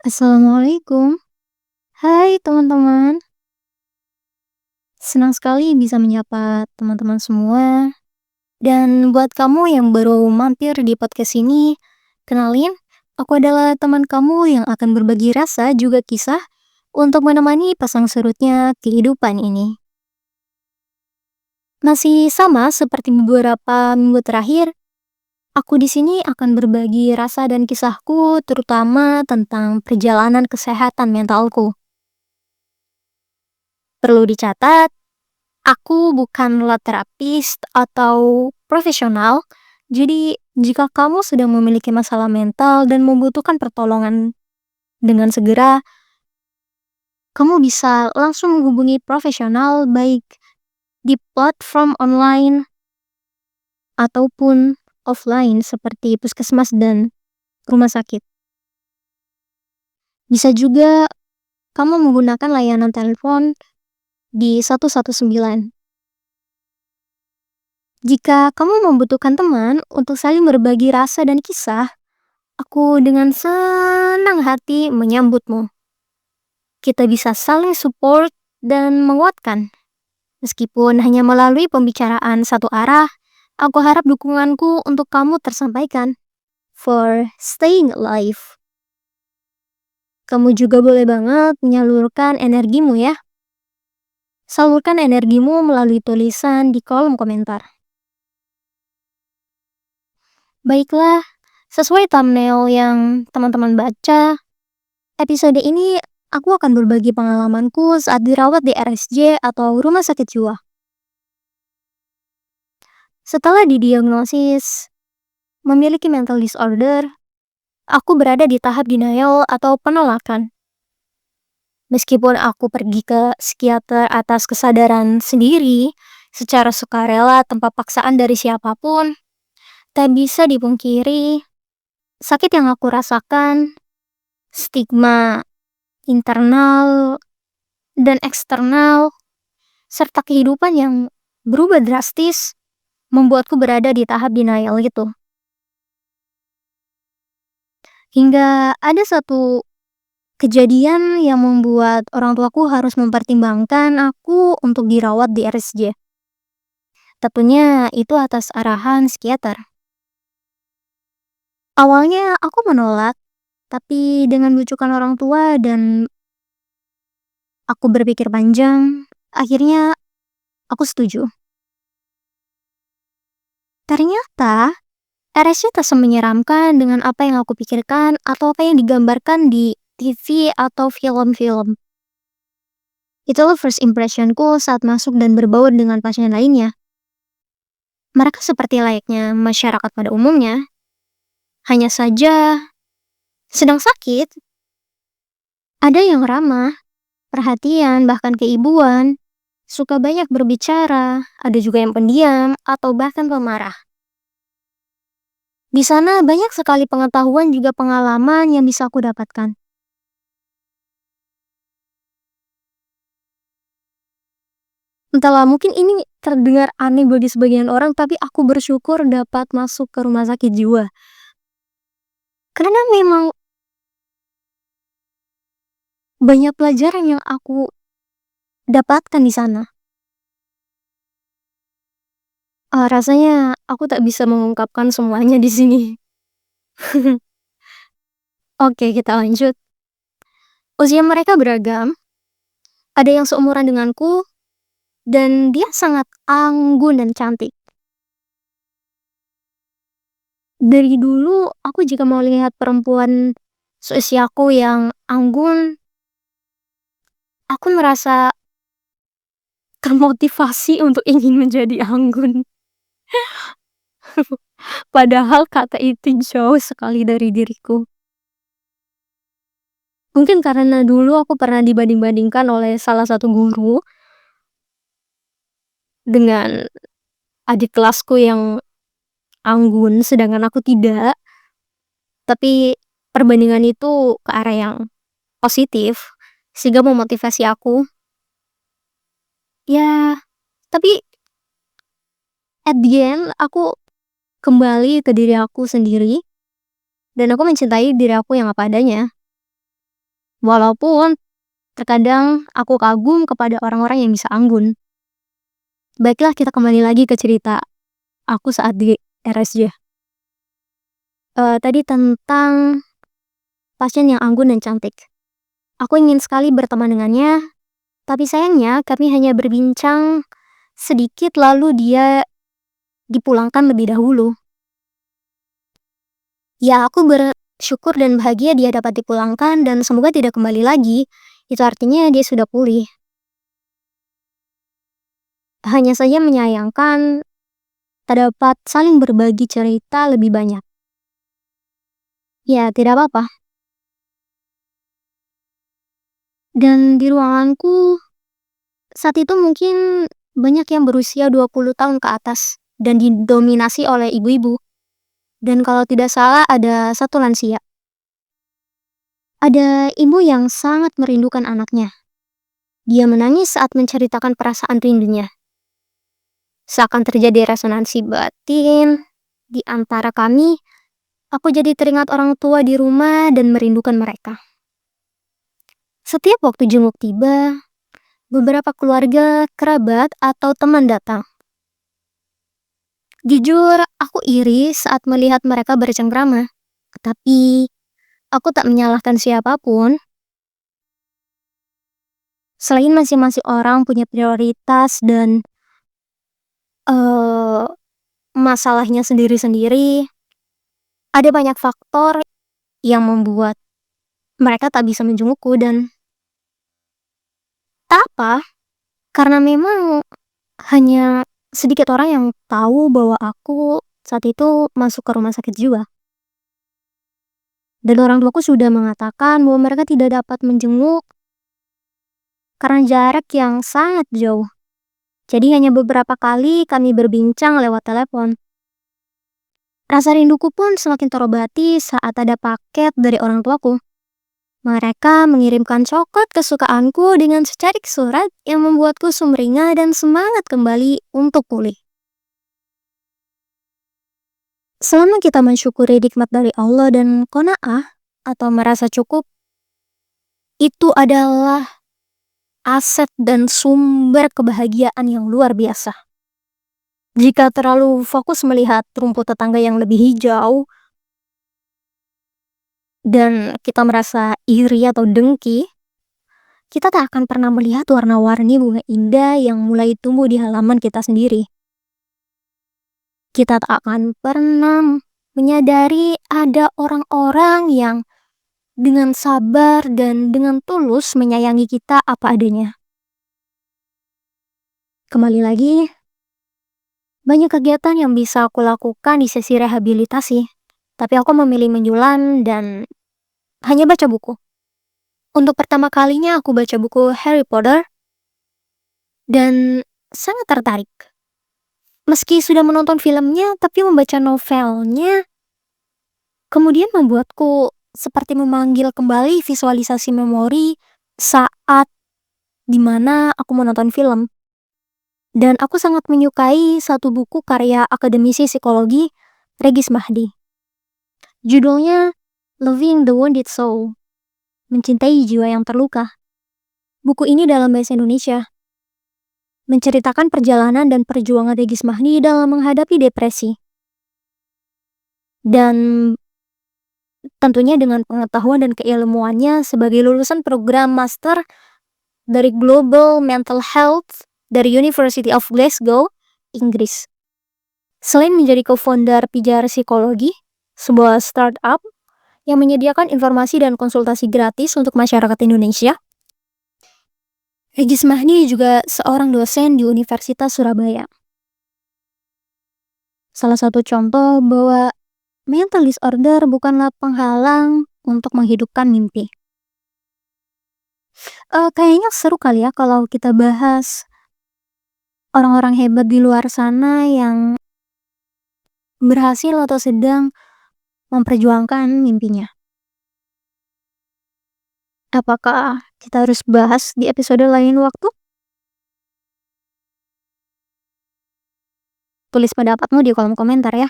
Assalamualaikum. Hai teman-teman, senang sekali bisa menyapa teman-teman semua. Dan buat kamu yang baru mampir di podcast ini, kenalin, aku adalah teman kamu yang akan berbagi rasa juga kisah untuk menemani pasang surutnya kehidupan ini. Masih sama seperti beberapa minggu terakhir, aku di sini akan berbagi rasa dan kisahku terutama tentang perjalanan kesehatan mentalku. Perlu dicatat, aku bukanlah terapis atau profesional, jadi jika kamu sedang memiliki masalah mental dan membutuhkan pertolongan dengan segera, kamu bisa langsung menghubungi profesional baik di platform online ataupun offline seperti puskesmas dan rumah sakit. Bisa juga kamu menggunakan layanan telepon di 119. Jika kamu membutuhkan teman untuk saling berbagi rasa dan kisah, aku dengan senang hati menyambutmu. Kita bisa saling support dan menguatkan. Meskipun hanya melalui pembicaraan satu arah, aku harap dukunganku untuk kamu tersampaikan. For staying alive. Kamu juga boleh banget menyalurkan energimu ya. Salurkan energimu melalui tulisan di kolom komentar. Baiklah, sesuai thumbnail yang teman-teman baca, episode ini aku akan berbagi pengalamanku saat dirawat di RSJ atau Rumah Sakit Jiwa. Setelah didiagnosis memiliki mental disorder, aku berada di tahap denial atau penolakan. Meskipun aku pergi ke psikiater atas kesadaran sendiri, secara sukarela tanpa paksaan dari siapapun, tak bisa dipungkiri sakit yang aku rasakan, stigma internal dan eksternal, serta kehidupan yang berubah drastis membuatku berada di tahap denial itu. Hingga ada satu kejadian yang membuat orang tuaku harus mempertimbangkan aku untuk dirawat di RSJ. Tentunya itu atas arahan psikiater. Awalnya aku menolak, tapi dengan bujukan orang tua dan aku berpikir panjang, akhirnya aku setuju. Ternyata RSJ tak semenyeramkan dengan apa yang aku pikirkan atau apa yang digambarkan di TV atau film-film. Itulah first impressionku saat masuk dan berbaur dengan pasien lainnya. Mereka seperti layaknya masyarakat pada umumnya, hanya saja sedang sakit. Ada yang ramah, perhatian, bahkan keibuan, suka banyak berbicara, ada juga yang pendiam atau bahkan pemarah. Di sana banyak sekali pengetahuan juga pengalaman yang bisa aku dapatkan. Entahlah, mungkin ini terdengar aneh bagi sebagian orang, tapi aku bersyukur dapat masuk ke rumah sakit jiwa. Karena memang banyak pelajaran yang aku dapatkan di sana. Rasanya aku tak bisa mengungkapkan semuanya di sini. Oke, kita lanjut. Usia mereka beragam, ada yang seumuran denganku, dan dia sangat anggun dan cantik. Dari dulu, aku jika mau lihat perempuan seusiaku yang anggun, aku merasa termotivasi untuk ingin menjadi anggun. Padahal kata itu jauh sekali dari diriku. Mungkin karena dulu aku pernah dibanding-bandingkan oleh salah satu guru dengan adik kelasku yang anggun, sedangkan aku tidak. Tapi perbandingan itu ke arah yang positif, sehingga memotivasi aku. Ya, tapi at the end aku kembali ke diri aku sendiri dan aku mencintai diri aku yang apa adanya. Walaupun terkadang aku kagum kepada orang-orang yang bisa anggun. Baiklah, kita kembali lagi ke cerita aku saat di RSJ. Tadi tentang pasien yang anggun dan cantik. Aku ingin sekali berteman dengannya, tapi sayangnya kami hanya berbincang sedikit lalu dia dipulangkan lebih dahulu. Ya, aku bersyukur dan bahagia dia dapat dipulangkan dan semoga tidak kembali lagi. Itu artinya dia sudah pulih. Hanya saja menyayangkan tak dapat saling berbagi cerita lebih banyak. Ya, tidak apa-apa. Dan di ruanganku saat itu mungkin banyak yang berusia 20 tahun ke atas dan didominasi oleh ibu-ibu. Dan kalau tidak salah ada satu lansia. Ada ibu yang sangat merindukan anaknya. Dia menangis saat menceritakan perasaan rindunya. Seakan terjadi resonansi batin di antara kami, aku jadi teringat orang tua di rumah dan merindukan mereka. Setiap waktu jenguk tiba, beberapa keluarga, kerabat, atau teman datang. Jujur, aku iri saat melihat mereka bercengkrama. Tapi, aku tak menyalahkan siapapun. Selain masing-masing orang punya prioritas dan eh masalahnya sendiri-sendiri, ada banyak faktor yang membuat mereka tak bisa menjengukku dan tak apa, karena memang hanya sedikit orang yang tahu bahwa aku saat itu masuk ke rumah sakit jiwa. Dan orang tuaku sudah mengatakan bahwa mereka tidak dapat menjenguk karena jarak yang sangat jauh. Jadi hanya beberapa kali kami berbincang lewat telepon. Rasa rinduku pun semakin terobati saat ada paket dari orang tuaku. Mereka mengirimkan coklat kesukaanku dengan secarik surat yang membuatku sumringah dan semangat kembali untuk pulih. Selama kita mensyukuri nikmat dari Allah dan qanaah atau merasa cukup, itu adalah aset dan sumber kebahagiaan yang luar biasa. Jika terlalu fokus melihat rumput tetangga yang lebih hijau dan kita merasa iri atau dengki, kita tak akan pernah melihat warna-warni bunga indah yang mulai tumbuh di halaman kita sendiri. Kita tak akan pernah menyadari ada orang-orang yang dengan sabar dan dengan tulus menyayangi kita apa adanya. Kembali lagi, banyak kegiatan yang bisa aku lakukan di sesi rehabilitasi, tapi aku memilih menyulam dan hanya baca buku. Untuk pertama kalinya aku baca buku Harry Potter dan sangat tertarik. Meski sudah menonton filmnya, tapi membaca novelnya kemudian membuatku seperti memanggil kembali visualisasi memori saat dimana aku menonton film. Dan aku sangat menyukai satu buku karya akademisi psikologi Regis Mahdi. Judulnya Loving the Wounded Soul, mencintai jiwa yang terluka. Buku ini dalam bahasa Indonesia menceritakan perjalanan dan perjuangan Regis Mahdi dalam menghadapi depresi. Dan tentunya dengan pengetahuan dan keilmuannya sebagai lulusan program master dari Global Mental Health dari University of Glasgow, Inggris. Selain menjadi co-founder Pijar Psikologi, sebuah startup yang menyediakan informasi dan konsultasi gratis untuk masyarakat Indonesia, Regis Mahdi juga seorang dosen di Universitas Surabaya. Salah satu contoh bahwa mental disorder bukanlah penghalang untuk menghidupkan mimpi. Kayaknya seru kali ya kalau kita bahas orang-orang hebat di luar sana yang berhasil atau sedang memperjuangkan mimpinya. Apakah kita harus bahas di episode lain waktu? Tulis pendapatmu di kolom komentar ya.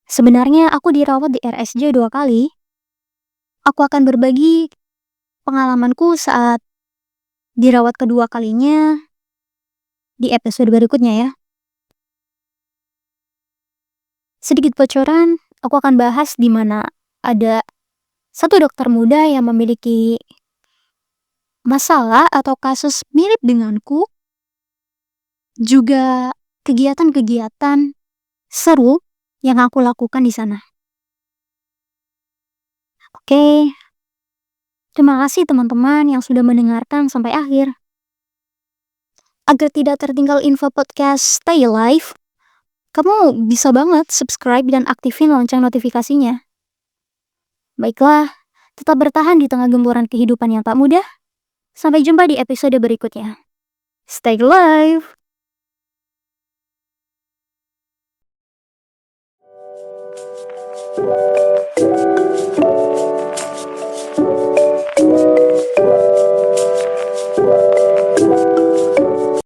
Sebenarnya aku dirawat di RSJ 2 kali. aku akan berbagi pengalamanku saat dirawat kedua kalinya di episode berikutnya ya. Sedikit bocoran, aku akan bahas di mana ada satu dokter muda yang memiliki masalah atau kasus mirip denganku, juga kegiatan-kegiatan seru yang aku lakukan di sana. Oke, terima kasih teman-teman yang sudah mendengarkan sampai akhir. Agar tidak tertinggal info podcast Stay Alive, kamu bisa banget subscribe dan aktifin lonceng notifikasinya. Baiklah, tetap bertahan di tengah gempuran kehidupan yang tak mudah. Sampai jumpa di episode berikutnya. Stay alive!